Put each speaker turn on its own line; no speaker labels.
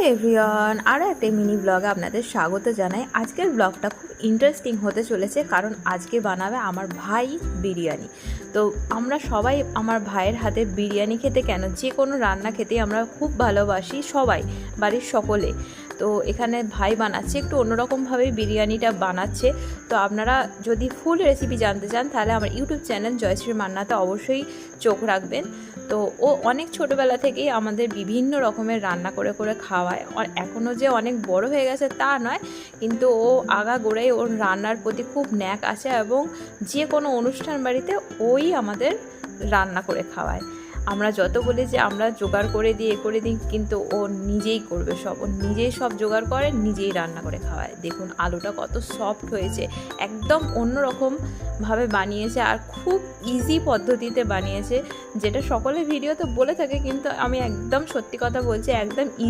Hello everyone, আরও একটা mini ব্লগে আপনাদের স্বাগত জানাই। আজকের ব্লগটা খুব ইন্টারেস্টিং হতে চলেছে, কারণ আজকে বানাবে আমার ভাই বিরিয়ানি। তো আমরা সবাই আমার ভাইয়ের হাতে বিরিয়ানি খেতে, কেন যে কোনো রান্না খেতে আমরা খুব ভালোবাসি, সবাই বাড়ির সকলে। তো এখানে ভাই বানাচ্ছে একটু অন্যরকমভাবেই বিরিয়ানিটা বানাচ্ছে। তো আপনারা যদি ফুল রেসিপি জানতে চান তাহলে আমার ইউটিউব চ্যানেল জয়শ্রী মান্নাতে অবশ্যই চোখ রাখবেন। তো ও অনেক ছোটোবেলা থেকেই আমাদের বিভিন্ন রকমের রান্না করে করে খাওয়ায়। আর এখনও যে অনেক বড় হয়ে গেছে তা নয়, কিন্তু ও আগাগোড়াই ওর রান্নার প্রতি খুব ন্যাক আছে, এবং যে কোনো অনুষ্ঠান বাড়িতে ওই আমাদের রান্না করে খাওয়ায়। আমরা যত বলি যে আমরা জোগাড় করে দিই, কিন্তু ও নিজেই করবে সব, ও নিজেই সব জোগাড় করে, নিজেই রান্না করে খাওয়ায়। দেখুন আলুটা কত সফট হয়েছে, একদম অন্যরকমভাবে বানিয়েছে, আর খুব ইজি পদ্ধতিতে বানিয়েছে, যেটা সকলে ভিডিওতে বলে থাকে, কিন্তু আমি একদম সত্যি কথা বলছি, একদম